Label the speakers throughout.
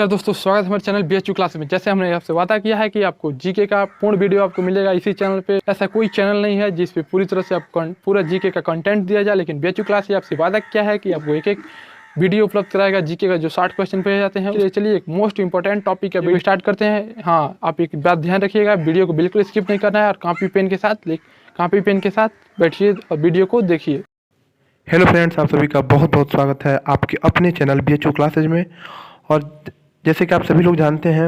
Speaker 1: नमस्कार दोस्तों, स्वागत है हमारे चैनल BHU क्लास में। जैसे हमने आपसे वादा किया है कि आपको जीके का पूर्ण वीडियो आपको मिलेगा इसी चैनल पे। ऐसा कोई चैनल नहीं है जिस पे पूरी तरह से आपको पूरा जीके का कंटेंट दिया जाए, लेकिन BHU क्लास ही आपसे वादा किया है कि आपको एक एक वीडियो उपलब्ध कराएगा जीके का जो 60 क्वेश्चन पे जाते हैं। चलिए एक मोस्ट इंपॉर्टेंट टॉपिक का वीडियो स्टार्ट करते हैं। हाँ, आप एक बात ध्यान रखिएगा, वीडियो को बिल्कुल स्किप नहीं करना है और कॉपी पेन के साथ बैठिए और वीडियो को देखिए।
Speaker 2: हेलो फ्रेंड्स, आप सभी का बहुत बहुत स्वागत है आपके अपने चैनल BHU क्लासेज में। और जैसे कि आप सभी लोग जानते हैं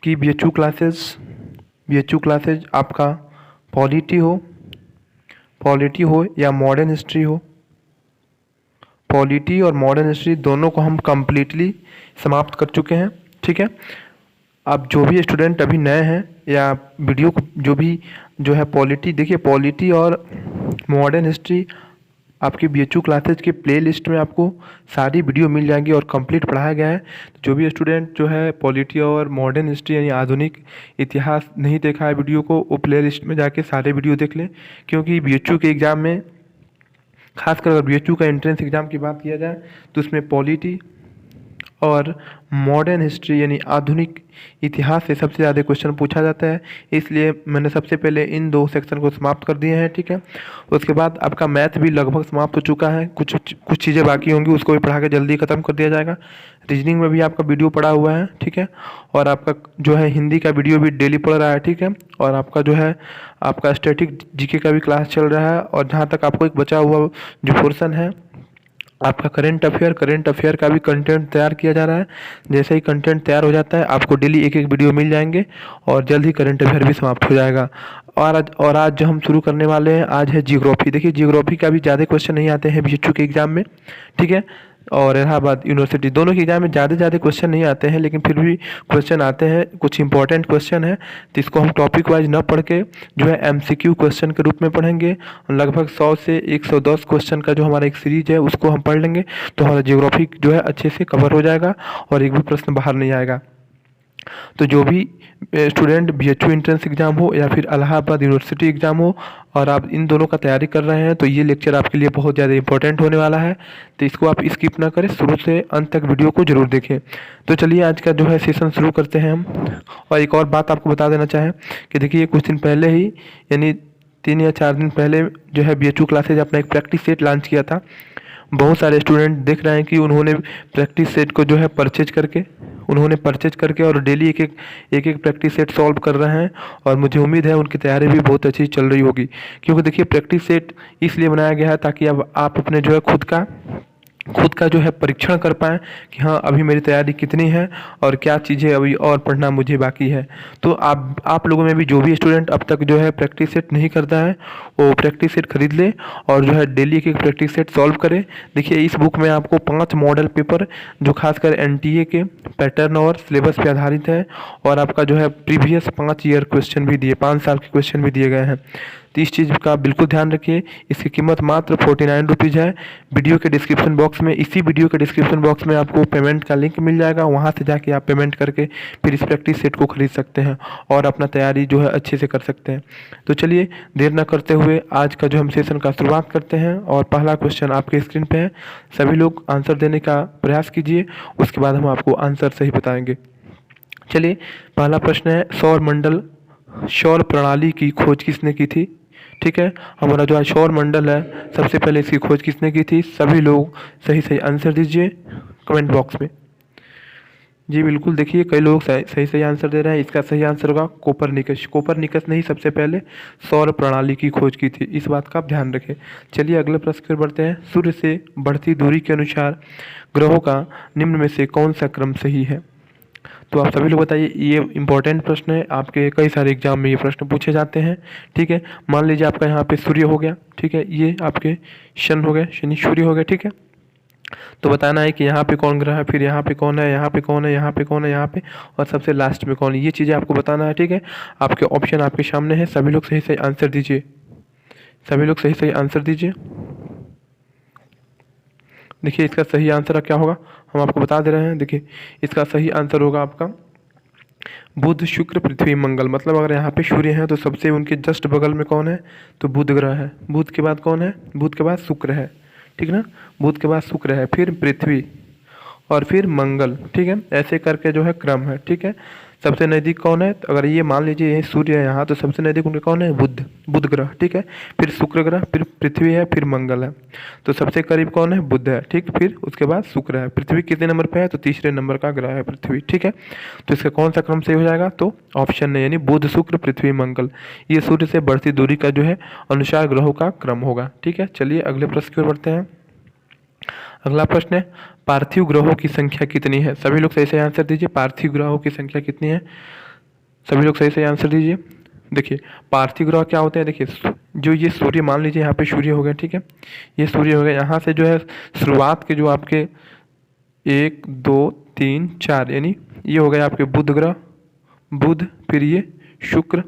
Speaker 2: कि BHU क्लासेज आपका पॉलिटी हो या मॉडर्न हिस्ट्री हो, पॉलिटी और मॉडर्न हिस्ट्री दोनों को हम कम्प्लीटली समाप्त कर चुके हैं। ठीक है, अब जो भी स्टूडेंट अभी नए हैं या वीडियो को जो है पॉलिटी, देखिए पॉलिटी और मॉडर्न हिस्ट्री आपकी BHU क्लासेज के प्ले लिस्ट में आपको सारी वीडियो मिल जाएंगी और कंप्लीट पढ़ाया गया है। तो जो भी स्टूडेंट जो है पॉलिटी और मॉडर्न हिस्ट्री यानी आधुनिक इतिहास नहीं देखा है वीडियो को, वो प्ले लिस्ट में जाके सारे वीडियो देख लें। क्योंकि BHU के एग्ज़ाम में, खासकर अगर BHU का एंट्रेंस एग्ज़ाम की बात किया जाए तो उसमें पॉलिटी और मॉडर्न हिस्ट्री यानी आधुनिक इतिहास से सबसे ज़्यादा क्वेश्चन पूछा जाता है। इसलिए मैंने सबसे पहले इन दो सेक्शन को समाप्त कर दिए हैं। ठीक है, उसके बाद आपका मैथ भी लगभग समाप्त हो चुका है, कुछ चीज़ें बाकी होंगी, उसको भी पढ़ा के जल्दी ख़त्म कर दिया जाएगा। रीजनिंग में भी आपका वीडियो पड़ा हुआ है। ठीक है, और आपका जो है हिंदी का वीडियो भी डेली पड़ रहा है। ठीक है, और आपका जो है आपका स्टैटिक जीके का भी क्लास चल रहा है। और जहाँ तक आपको एक बचा हुआ जो पोर्सन है आपका करंट अफेयर का भी कंटेंट तैयार किया जा रहा है। जैसे ही कंटेंट तैयार हो जाता है आपको डेली एक एक वीडियो मिल जाएंगे और जल्द ही करंट अफेयर भी समाप्त हो जाएगा। और आज जो हम शुरू करने वाले हैं, आज है जियोग्राफी। देखिए जियोग्राफी का भी ज़्यादा क्वेश्चन नहीं आते हैं BHU के एग्ज़ाम में। ठीक है, और इलाहाबाद यूनिवर्सिटी दोनों के एग्ज़ाम में ज़्यादा क्वेश्चन नहीं आते हैं, लेकिन फिर भी क्वेश्चन आते हैं, कुछ इंपॉर्टेंट क्वेश्चन है। तो इसको हम टॉपिक वाइज न पढ़ के जो है MCQ क्वेश्चन के रूप में पढ़ेंगे। लगभग 100 से 110 क्वेश्चन का जो हमारा एक सीरीज है उसको हम पढ़ लेंगे, तो हमारा जियोग्राफी जो है अच्छे से कवर हो जाएगा और एक भी प्रश्न बाहर नहीं आएगा। तो जो भी स्टूडेंट BHU एंट्रेंस एग्ज़ाम हो या फिर इलाहाबाद यूनिवर्सिटी एग्ज़ाम हो और आप इन दोनों का तैयारी कर रहे हैं, तो ये लेक्चर आपके लिए बहुत ज़्यादा इंपॉर्टेंट होने वाला है। तो इसको आप स्किप ना करें, शुरू से अंत तक वीडियो को जरूर देखें। तो चलिए आज का जो है सेशन शुरू करते हैं हम। और एक और बात आपको बता देना चाहें कि देखिए कुछ दिन पहले ही, यानी 3 या 4 दिन पहले जो है BHU क्लासेज अपना एक प्रैक्टिस सेट लॉन्च किया था। बहुत सारे स्टूडेंट देख रहे हैं कि उन्होंने प्रैक्टिस सेट को जो है परचेज करके और डेली एक एक प्रैक्टिस सेट सॉल्व कर रहे हैं। और मुझे उम्मीद है उनकी तैयारी भी बहुत अच्छी चल रही होगी। क्योंकि देखिए प्रैक्टिस सेट इसलिए बनाया गया है ताकि अब आप अपने जो है खुद का जो है परीक्षण कर पाएँ कि हाँ अभी मेरी तैयारी कितनी है और क्या चीज़ें अभी और पढ़ना मुझे बाकी है। तो आप लोगों में भी जो भी स्टूडेंट अब तक जो है प्रैक्टिस सेट नहीं करता है, वो प्रैक्टिस सेट खरीद ले और जो है डेली एक प्रैक्टिस सेट सॉल्व करे। देखिए इस बुक में आपको 5 मॉडल पेपर जो खासकर NTA के पैटर्न और सिलेबस पे आधारित है, और आपका जो है प्रीवियस 5 ईयर क्वेश्चन भी दिए, 5 साल के क्वेश्चन भी दिए गए हैं। तो इस चीज़ का बिल्कुल ध्यान रखिए। इसकी कीमत मात्र 49 रुपीज़ है। वीडियो के डिस्क्रिप्शन बॉक्स में आपको पेमेंट का लिंक मिल जाएगा, वहाँ से जाके आप पेमेंट करके फिर इस प्रैक्टिस सेट को खरीद सकते हैं और अपना तैयारी जो है अच्छे से कर सकते हैं। तो चलिए देर न करते हुए आज का जो हम सेशन का शुरुआत करते हैं। और पहला क्वेश्चन आपके स्क्रीन पे है, सभी लोग आंसर देने का प्रयास कीजिए, उसके बाद हम आपको आंसर सही बताएंगे। चलिए पहला प्रश्न है, सौर प्रणाली की खोज किसने की थी? ठीक है, हमारा जो सौर मंडल है सबसे पहले इसकी खोज किसने की थी? सभी लोग सही आंसर दीजिए कमेंट बॉक्स में। जी बिल्कुल, देखिए कई लोग सही आंसर दे रहे हैं। इसका सही आंसर होगा कोपरनिकस ने ही सबसे पहले सौर प्रणाली की खोज की थी, इस बात का आप ध्यान रखें। चलिए अगले प्रश्न पर बढ़ते हैं। सूर्य से बढ़ती दूरी के अनुसार ग्रहों का निम्न में से कौन सा क्रम सही है? तो आप सभी लोग बताइए, ये इंपॉर्टेंट प्रश्न है, आपके कई सारे एग्जाम में ये प्रश्न पूछे जाते हैं। ठीक है, मान लीजिए आपका यहाँ पे सूर्य हो गया, ठीक है, ये आपके शन हो गए, शनि सूर्य हो गया। ठीक है, तो बताना है कि यहाँ पे कौन ग्रह है, फिर यहाँ पे कौन है, यहाँ पे कौन है, यहाँ पे कौन है, यहाँ पे, और सबसे लास्ट में कौन है, ये चीज़ें आपको बताना है। ठीक है, आपके ऑप्शन आपके सामने है, सभी लोग सही आंसर दीजिए, देखिए इसका सही आंसर क्या होगा हम आपको बता दे रहे हैं। देखिए इसका सही आंसर होगा आपका बुध, शुक्र, पृथ्वी, मंगल। मतलब अगर यहाँ पे सूर्य है तो सबसे उनके जस्ट बगल में कौन है? तो बुध ग्रह है। बुध के बाद कौन है? बुध के बाद शुक्र है। ठीक ना, बुध के बाद शुक्र है, फिर पृथ्वी, और फिर मंगल, ठीक है। ऐसे करके जो है क्रम है, ठीक है। सबसे नज़दीक कौन है, तो अगर ये मान लीजिए ये सूर्य है यहाँ, तो सबसे नज़दीक उनके कौन है, बुध, बुध ग्रह, ठीक है। फिर शुक्र ग्रह, फिर पृथ्वी है, फिर मंगल है। तो सबसे करीब कौन है, बुध है, ठीक। फिर उसके बाद शुक्र है। पृथ्वी कितने नंबर पे है, तो तीसरे नंबर का ग्रह है पृथ्वी, ठीक है। तो इसका कौन सा क्रम सही हो जाएगा, तो ऑप्शन नहीं, यानी बुध शुक्र पृथ्वी मंगल, ये सूर्य से बढ़ती दूरी का जो है अनुसार ग्रहों का क्रम होगा, ठीक है। चलिए अगले प्रश्न की ओर बढ़ते हैं। अगला प्रश्न है, पार्थिव ग्रहों की संख्या कितनी है। सभी लोग सही से आंसर दीजिए, पार्थिव ग्रहों की संख्या कितनी है। सभी लोग सही से आंसर दीजिए। देखिए पार्थिव ग्रह क्या होते हैं, देखिए जो ये सूर्य, मान लीजिए यहाँ पे सूर्य हो गया, ठीक है। ये सूर्य हो गया, यहाँ से जो है शुरुआत के जो आपके 1 2 3 4, यानी ये हो गया आपके बुध ग्रह, बुध, फिर ये शुक्र,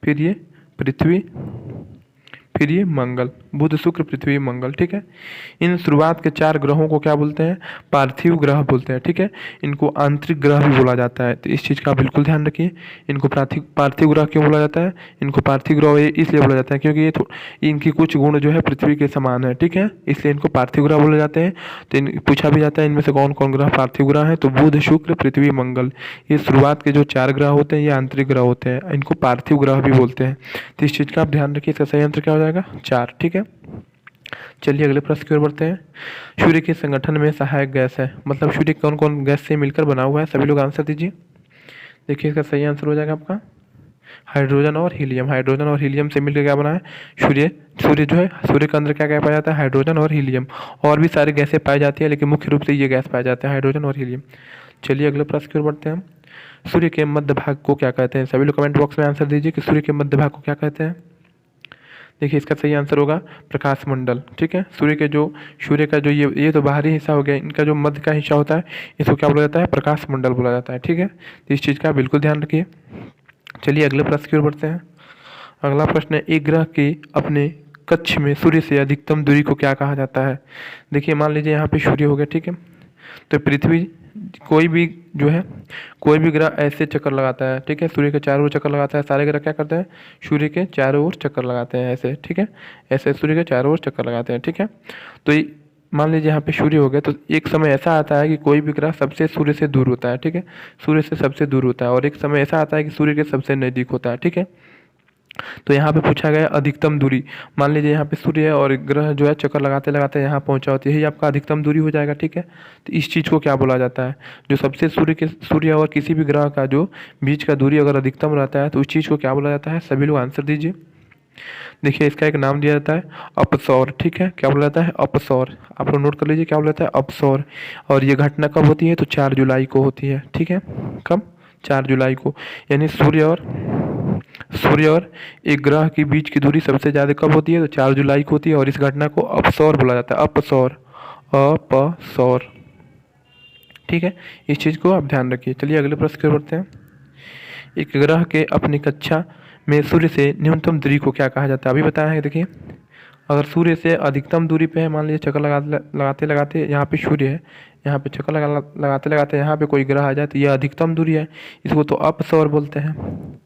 Speaker 2: फिर ये पृथ्वी, फिर ये मंगल, बुध शुक्र पृथ्वी मंगल, ठीक है। इन शुरुआत के 4 ग्रहों को क्या बोलते हैं, पार्थिव ग्रह बोलते हैं, ठीक है। इनको आंतरिक ग्रह भी बोला जाता है, तो इस चीज़ का बिल्कुल ध्यान रखिए। इनको पार्थिव ग्रह क्यों बोला जाता है, इनको पार्थिव ग्रह इसलिए बोला जाता है क्योंकि इनकी कुछ गुण जो है पृथ्वी के समान है, ठीक है, इसलिए इनको पार्थिव ग्रह बोले जाते हैं। तो पूछा भी जाता है इनमें से कौन कौन ग्रह पार्थिव ग्रह है, तो बुध शुक्र पृथ्वी मंगल, ये शुरुआत के जो 4 ग्रह होते हैं ये आंतरिक ग्रह होते हैं, इनको पार्थिव ग्रह भी बोलते हैं। तो इस चीज़ का आप ध्यान रखिए। इसका सही आंसर क्या हो जाएगा, 4, ठीक है। चलिए अगले प्रश्न की ओर बढ़ते हैं। सूर्य के संगठन में सहायक गैस है, मतलब सूर्य कौन कौन गैस से मिलकर बना हुआ है, सभी लोग आंसर दीजिए। देखिए इसका सही आंसर हो जाएगा आपका हाइड्रोजन और हीलियम। हाइड्रोजन और हीलियम से मिलकर क्या बना है, सूर्य। सूर्य जो है, सूर्य के अंदर क्या क्या पाया जाता है, हाइड्रोजन और हीलियम। और भी सारी गैसें पाई जाती है, लेकिन मुख्य रूप से ये गैस पाए जाते हैं, हाइड्रोजन और हीलियम। चलिए अगले प्रश्न की ओर बढ़ते हैं। सूर्य के मध्य भाग को क्या कहते हैं, सभी लोग कमेंट बॉक्स में आंसर दीजिए कि सूर्य के मध्य भाग को क्या कहते हैं। देखिए इसका सही आंसर होगा प्रकाश मंडल, ठीक है। सूर्य का जो ये तो बाहरी हिस्सा हो गया, इनका जो मध्य का हिस्सा होता है इसको क्या बोला जाता है, प्रकाश मंडल बोला जाता है, ठीक है। तो इस चीज़ का बिल्कुल ध्यान रखिए। चलिए अगले प्रश्न की ओर बढ़ते हैं। अगला प्रश्न है, एक ग्रह के अपने कक्ष में सूर्य से अधिकतम दूरी को क्या कहा जाता है। देखिए मान लीजिए यहाँ पे सूर्य हो गया, ठीक है। तो पृथ्वी, कोई भी ग्रह ऐसे चक्कर लगाता है, ठीक है, सूर्य के चारों ओर चक्कर लगाता है। सारे ग्रह क्या करते हैं, सूर्य के चारों ओर चक्कर लगाते हैं ऐसे, ठीक है, ऐसे सूर्य के चारों ओर चक्कर लगाते हैं, ठीक है। तो मान लीजिए यहाँ पे सूर्य हो गया, तो एक समय ऐसा आता है कि कोई भी ग्रह सबसे सूर्य से दूर होता है, ठीक है, सूर्य से सबसे दूर होता है, और एक समय ऐसा आता है कि सूर्य के सबसे नज़दीक होता है, ठीक है। तो यहाँ पे पूछा गया अधिकतम दूरी, मान लीजिए यहाँ पे सूर्य है और ग्रह जो है चक्कर लगाते लगाते यहाँ पहुँचा होती है, यही आपका अधिकतम दूरी हो जाएगा, ठीक है। तो इस चीज़ को क्या बोला जाता है, जो सबसे सूर्य और किसी भी ग्रह का जो बीच का दूरी अगर अधिकतम रहता है तो उस चीज़ को क्या बोला जाता है, सभी लोग आंसर दीजिए। देखिए इसका एक नाम दिया जाता है अपसौर, ठीक है, क्या बोला जाता है, अपसौर। आप लोग नोट कर लीजिए क्या बोला जाता है, अपसौर। और ये घटना कब होती है, तो 4 जुलाई को होती है, ठीक है। कब, 4 जुलाई को। यानी सूर्य और एक ग्रह के बीच की दूरी सबसे ज़्यादा कब होती है, तो 4 जुलाई को होती है, और इस घटना को अपसौर बोला जाता है, अपसौर, अपसौर, ठीक है। इस चीज़ को आप ध्यान रखिए। चलिए अगले प्रश्न की ओर बढ़ते हैं। एक ग्रह के अपनी कक्षा में सूर्य से न्यूनतम दूरी को क्या कहा जाता है, अभी बताया है। देखिए अगर सूर्य से अधिकतम दूरी पे है, मान लीजिए चक्कर लगाते लगाते यहाँ पे सूर्य है, यहाँ पे चक्कर लगाते लगाते यहाँ पे कोई ग्रह आ जाए, तो यह अधिकतम दूरी है, इसको तो अपसौर बोलते हैं।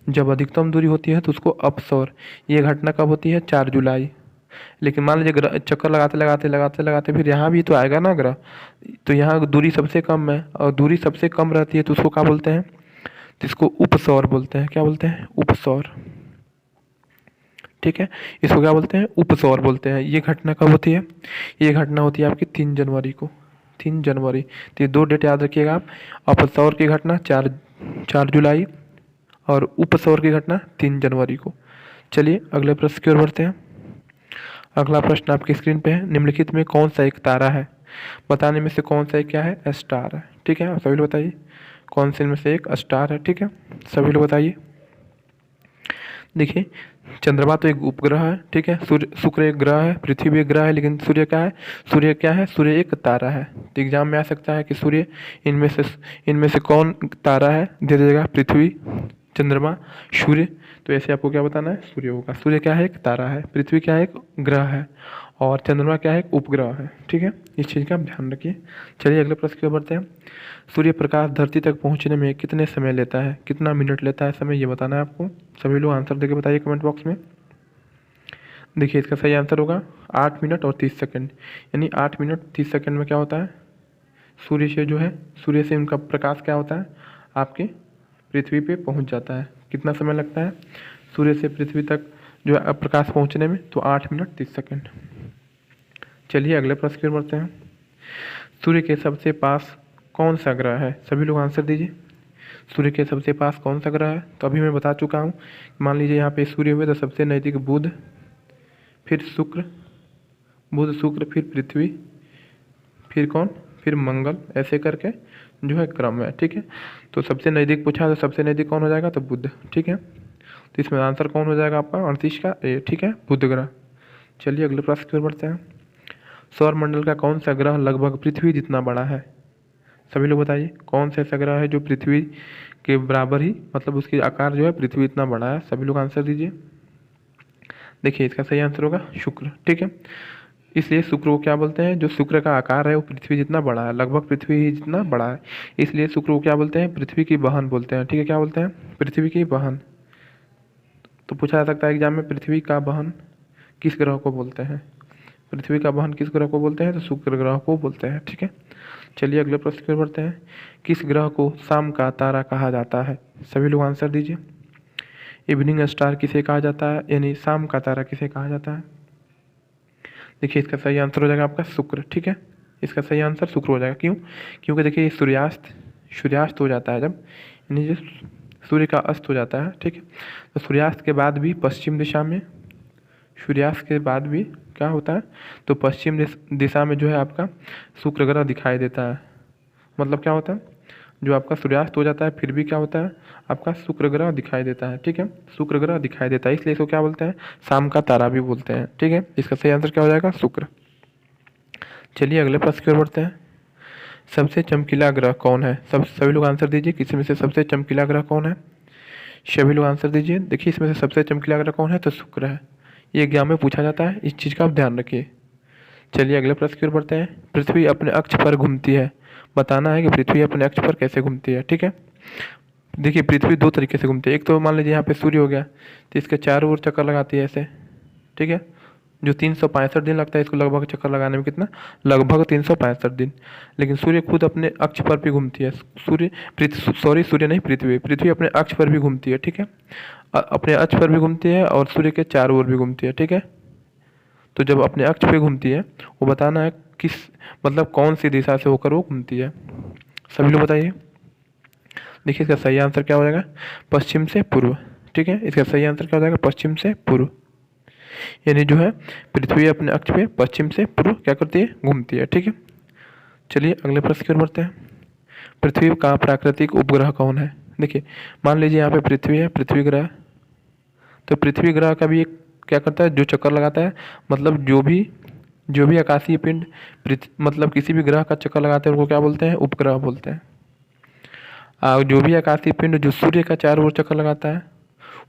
Speaker 2: जब अधिकतम दूरी होती है तो उसको अपसौर। ये घटना कब होती है, 4 जुलाई। लेकिन मान लीजिए चक्कर लगाते लगाते फिर यहाँ भी तो आएगा ना ग्रह, तो यहाँ दूरी सबसे कम है, और दूरी सबसे कम रहती है तो उसको क्या बोलते हैं, तो इसको उपसौर बोलते हैं। क्या बोलते हैं, उपसौर, ठीक है, इसको क्या बोलते हैं, उपसौर बोलते हैं। ये घटना कब होती है, ये घटना होती है आपकी 3 जनवरी को, 3 जनवरी। तो ये 2 डेट याद रखिएगा आप, अपसौर की घटना 4 जुलाई और उपसौर की घटना 3 जनवरी को। चलिए अगले प्रश्न की ओर बढ़ते हैं। अगला प्रश्न आपकी स्क्रीन पे है, निम्नलिखित में कौन सा एक तारा है, बताने में से कौन सा एक क्या है, स्टार है, ठीक है। सभी लोग बताइए कौन से इनमें से एक स्टार है, ठीक है, सभी लोग बताइए। देखिए चंद्रमा तो एक उपग्रह है, ठीक है, शुक्र एक ग्रह है, पृथ्वी भी एक ग्रह है, लेकिन सूर्य क्या है, सूर्य एक तारा है। तो एग्जाम में आ सकता है कि सूर्य इनमें से कौन तारा है, दे दीजिएगा पृथ्वी, चंद्रमा, सूर्य। तो ऐसे आपको क्या बताना है, सूर्य होगा। सूर्य क्या है, एक तारा है, पृथ्वी क्या है, एक ग्रह है, और चंद्रमा क्या है, एक उपग्रह है, ठीक है। इस चीज़ का आप ध्यान रखिए। चलिए अगले प्रश्न की ओर बढ़ते हैं। सूर्य प्रकाश धरती तक पहुंचने में कितने समय लेता है, कितना मिनट लेता है समय, ये बताना है आपको। सभी लोग आंसर देके बताइए कमेंट बॉक्स में। देखिए इसका सही आंसर होगा 8 मिनट और 30 सेकंड, यानी 8 मिनट 30 सेकंड में क्या होता है, सूर्य से जो है, सूर्य से उनका प्रकाश क्या होता है, आपके पृथ्वी पे पहुंच जाता है। कितना समय लगता है सूर्य से पृथ्वी तक जो है प्रकाश पहुंचने में? तो 8 मिनट 30 सेकंड। चलिए अगले प्रश्न की ओर बढ़ते हैं। सूर्य के सबसे पास कौन सा ग्रह है? सभी लोग आंसर दीजिए। सूर्य के सबसे पास कौन सा ग्रह है? तो अभी मैं बता चुका हूँ। मान लीजिए यहाँ पे सूर्य हुए तो सबसे नज़दीक बुध, फिर शुक्र, बुध शुक्र, फिर पृथ्वी, फिर कौन, फिर मंगल, ऐसे करके जो है क्रम है। ठीक है, तो सबसे नज़दीक पूछा तो सबसे नज़दीक कौन हो जाएगा? तो बुध। ठीक है, तो इसमें आंसर कौन हो जाएगा आपका? 38 का ए। ठीक है, बुध ग्रह। चलिए अगले प्रश्न की ओर बढ़ते हैं। सौरमंडल का कौन सा ग्रह लगभग पृथ्वी जितना बड़ा है? सभी लोग बताइए, कौन सा ऐसा ग्रह है जो पृथ्वी के बराबर ही, मतलब उसकी आकार जो है पृथ्वी इतना बड़ा है? सभी लोग आंसर दीजिए। देखिए इसका सही आंसर होगा शुक्र। ठीक है, इसलिए शुक्र को क्या बोलते हैं? जो शुक्र का आकार है वो पृथ्वी जितना बड़ा है, लगभग पृथ्वी ही जितना बड़ा है, इसलिए शुक्र को क्या बोलते हैं? पृथ्वी की बहन बोलते हैं। ठीक है, क्या बोलते हैं? पृथ्वी की बहन। तो पूछा जा सकता है एग्जाम में, पृथ्वी का बहन किस ग्रह को बोलते हैं? पृथ्वी का बहन किस ग्रह को बोलते हैं? तो शुक्र ग्रह को बोलते हैं। ठीक है, चलिए अगले प्रश्न की ओर बढ़ते हैं। किस ग्रह को शाम का तारा कहा जाता है? सभी लोग आंसर दीजिए। इवनिंग स्टार किसे कहा जाता है, यानी शाम का तारा किसे कहा जाता है? देखिए इसका सही आंसर हो जाएगा आपका शुक्र। ठीक है, इसका सही आंसर शुक्र हो जाएगा। क्यों? क्योंकि देखिए सूर्यास्त हो जाता है जब, यानी जो सूर्य का अस्त हो जाता है। ठीक है, तो सूर्यास्त के बाद भी पश्चिम दिशा में, सूर्यास्त के बाद भी क्या होता है? तो पश्चिम दिशा में जो है आपका शुक्र ग्रह दिखाई देता है। मतलब क्या होता है? जो आपका सूर्यास्त हो जाता है फिर भी क्या होता है? आपका शुक्र ग्रह दिखाई देता है। ठीक है, शुक्र ग्रह दिखाई देता है, इसलिए इसको क्या बोलते हैं? शाम का तारा भी बोलते हैं। ठीक है, इसका सही आंसर क्या हो जाएगा? शुक्र। चलिए अगले प्रश्न की ओर बढ़ते हैं। सबसे चमकीला ग्रह कौन है? सभी लोग आंसर दीजिए, किसी में से सबसे चमकीला ग्रह कौन है? सभी लोग आंसर दीजिए। देखिए इसमें से सबसे चमकीला ग्रह कौन है? तो शुक्र है। ये एग्जाम में पूछा जाता है, इस चीज़ का आप ध्यान रखिए। चलिए अगले प्रश्न की ओर बढ़ते हैं। पृथ्वी अपने अक्ष पर घूमती है, बताना है कि पृथ्वी अपने अक्ष पर कैसे घूमती है। ठीक है, देखिए पृथ्वी दो तरीके से घूमती है। एक तो मान लीजिए यहाँ पे सूर्य हो गया, तो इसके चारों ओर चक्कर लगाती है ऐसे। ठीक है, जो 365 दिन लगता है इसको लगभग चक्कर लगाने में, कितना? लगभग 365 दिन। लेकिन सूर्य खुद अपने अक्ष पर भी घूमती है। सूर्य नहीं, पृथ्वी अपने अक्ष पर भी घूमती है। ठीक है, अपने अक्ष पर भी घूमती है और सूर्य के चारों ओर भी घूमती है। ठीक है, तो जब अपने अक्ष पे घूमती है वो बताना है किस, मतलब कौन सी दिशा से होकर वो घूमती है। सभी लोग बताइए। देखिए इसका सही आंसर क्या हो जाएगा? पश्चिम से पूर्व। ठीक है, इसका सही आंसर क्या हो जाएगा? पश्चिम से पूर्व। यानी जो है पृथ्वी अपने अक्ष पे पश्चिम से पूर्व क्या करती है? घूमती है। ठीक है, चलिए अगले प्रश्न की ओर बढ़ते हैं। पृथ्वी का प्राकृतिक उपग्रह कौन है? देखिए मान लीजिए यहाँ पे पृथ्वी है, पृथ्वी ग्रह, तो पृथ्वी ग्रह का भी एक क्या करता है? जो चक्कर लगाता है, मतलब जो भी आकाशीय पिंड मतलब किसी भी ग्रह का चक्कर लगाते हैं उनको क्या बोलते हैं? उपग्रह बोलते हैं। जो भी आकाशीय पिंड जो सूर्य का चारों ओर चक्कर लगाता है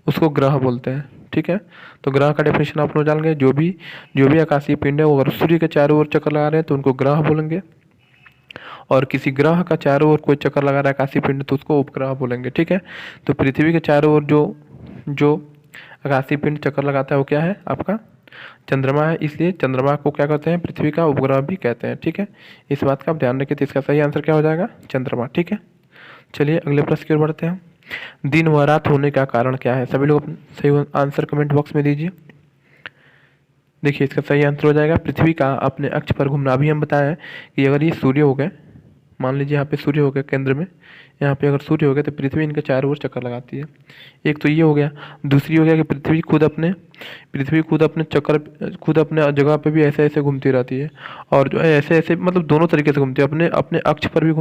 Speaker 2: उसको ग्रह बोलते हैं। ठीक है, तो ग्रह का डेफिनेशन आप लोग जान गए। जो भी आकाशीय पिंड है वो अगर सूर्य के चारों ओर चक्कर लगा रहे हैं तो उनको ग्रह बोलेंगे, और किसी ग्रह का चारों ओर कोई चक्कर लगा रहा है आकाशीय पिंड तो उसको उपग्रह बोलेंगे। ठीक है, तो पृथ्वी के चारों ओर जो आकाशीय पिंड चक्कर लगाता है वो क्या है? आपका चंद्रमा है, इसलिए चंद्रमा को क्या कहते हैं? पृथ्वी का उपग्रह भी कहते हैं। ठीक है, इस बात का आप ध्यान रखिए। तो इसका सही आंसर क्या हो जाएगा? चंद्रमा। ठीक है, चलिए अगले प्रश्न की ओर बढ़ते हैं। दिन व रात होने का कारण क्या है? सभी लोग सही आंसर कमेंट बॉक्स में दीजिए। देखिए इसका सही आंसर हो जाएगा पृथ्वी का अपने अक्ष पर घूमना। अभी हम बताया है कि अगर ये सूर्य हो गए, मान लीजिए यहाँ पे सूर्य हो गया केंद्र में, यहाँ पे अगर सूर्य हो गया तो पृथ्वी इनके चारों ओर चक्कर लगाती है। एक तो ये हो गया। दूसरी हो गया कि पृथ्वी खुद अपने जगह पे भी ऐसे ऐसे घूमती रहती है, और जो है ऐसे ऐसे मतलब दोनों तरीके से घूमती है। अपने अक्ष पर भी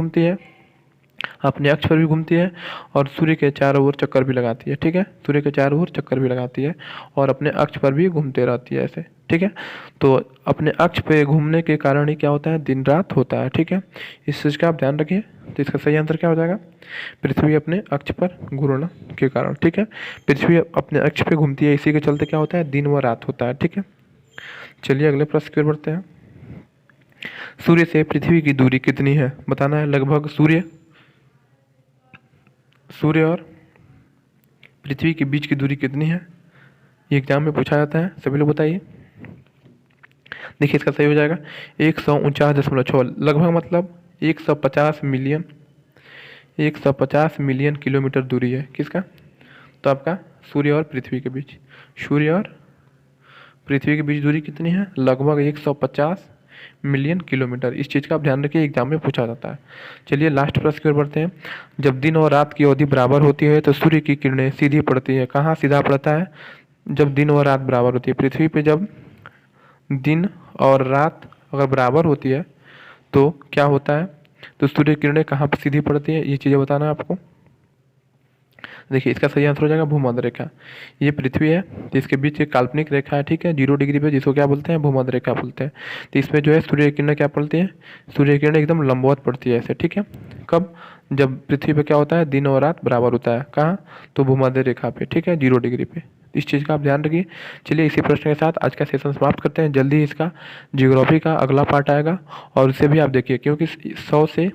Speaker 2: घूमती है, और सूर्य के चारों ओर चक्कर भी लगाती है। ठीक है, सूर्य के चारों ओर चक्कर भी लगाती है और अपने अक्ष पर भी घूमते रहती है ऐसे। ठीक है, तो अपने अक्ष पे घूमने के कारण ही क्या होता है? दिन रात होता है। ठीक है, इस चीज़ का आप ध्यान रखिए। तो इसका सही आंसर क्या हो जाएगा? पृथ्वी अपने अक्ष पर घूमने के कारण। ठीक है, पृथ्वी अपने अक्ष पे घूमती है, इसी के चलते क्या होता है? दिन व रात होता है। ठीक है, चलिए अगले प्रश्न की ओर बढ़ते हैं। सूर्य से पृथ्वी की दूरी कितनी है? बताना है। लगभग सूर्य और पृथ्वी के बीच की दूरी कितनी है? ये एग्जाम में पूछा जाता है, सभी लोग बताइए। देखिए इसका सही हो जाएगा 149.6, लगभग मतलब 150 मिलियन किलोमीटर दूरी है। किसका? तो आपका सूर्य और पृथ्वी के बीच, सूर्य और पृथ्वी के बीच दूरी कितनी है? लगभग 150 मिलियन किलोमीटर। इस चीज़ का आप ध्यान रखिए, एग्जाम में पूछा जाता है। चलिए लास्ट प्रश्न की ओर बढ़ते हैं। जब दिन और रात की अवधि बराबर होती है तो सूर्य की किरणें सीधी पड़ती है। कहाँ सीधा पड़ता है? जब दिन और रात बराबर होती है। पृथ्वी पे जब दिन और रात अगर बराबर होती है तो क्या होता है? तो सूर्य की किरणें कहाँ पर सीधी पड़ती है, ये चीज़ें बताना है आपको। देखिए इसका सही आंसर हो जाएगा भूमध्य रेखा। ये पृथ्वी है तो इसके बीच एक काल्पनिक रेखा है, ठीक है, 0 डिग्री पे, जिसको क्या बोलते हैं? भूमध्य रेखा बोलते हैं। तो इसमें जो है सूर्य की किरणें क्या पड़ती है? सूर्य की किरणें एकदम लंबवत पड़ती है ऐसे, ठीक है। कब? जब पृथ्वी पे क्या होता है? दिन और रात बराबर होता है। कहाँ? तो भूमध्य रेखा पे, ठीक है, 0 डिग्री पे। इस चीज़ का आप ध्यान रखिए। चलिए इसी प्रश्न के साथ आज का सेशन समाप्त करते हैं। जल्दी ही इसका जियोग्राफी का अगला पार्ट आएगा और उसे भी आप देखिए, क्योंकि 100 से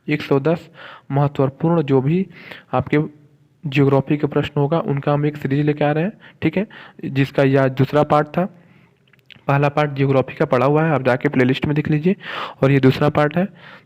Speaker 2: 110 महत्वपूर्ण जो भी आपके जियोग्राफी के प्रश्न होगा उनका हम एक सीरीज लेके आ रहे हैं, ठीक है, जिसका यह दूसरा पार्ट था। पहला पार्ट जियोग्राफी का पढ़ा हुआ है, आप जाके प्लेलिस्ट में देख लीजिए, और ये दूसरा पार्ट है।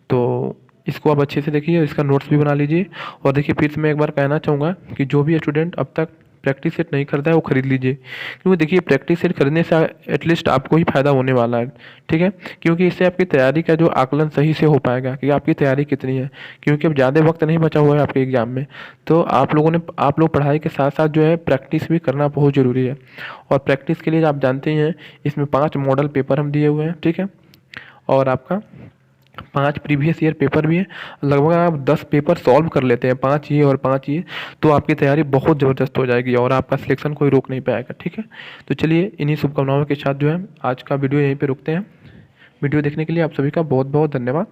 Speaker 2: तो इसको आप अच्छे से देखिए, इसका नोट्स भी बना लीजिए। और देखिए फिर से मैं एक बार कहना चाहूँगा कि जो भी स्टूडेंट अब तक प्रैक्टिस सेट नहीं खरीदा है वो खरीद लीजिए, क्योंकि देखिए प्रैक्टिस सेट खरीदने से एटलीस्ट आपको ही फ़ायदा होने वाला है, ठीक है, क्योंकि इससे आपकी तैयारी का जो आकलन सही से हो पाएगा कि आपकी तैयारी कितनी है, क्योंकि अब ज़्यादा वक्त नहीं बचा हुआ है आपके एग्ज़ाम में। तो आप लोग पढ़ाई के साथ साथ जो है प्रैक्टिस भी करना बहुत ज़रूरी है। और प्रैक्टिस के लिए आप जानते ही हैं इसमें 5 मॉडल पेपर हम दिए हुए हैं, ठीक है, और आपका 5 प्रीवियस ईयर पेपर भी है। लगभग आप 10 पेपर सॉल्व कर लेते हैं, 5 ये और 5 ये, तो आपकी तैयारी बहुत ज़बरदस्त हो जाएगी और आपका सिलेक्शन कोई रोक नहीं पाएगा, ठीक है। तो चलिए इन्हीं शुभकामनाओं के साथ जो है आज का वीडियो यहीं पे रुकते हैं। वीडियो देखने के लिए आप सभी का बहुत बहुत धन्यवाद।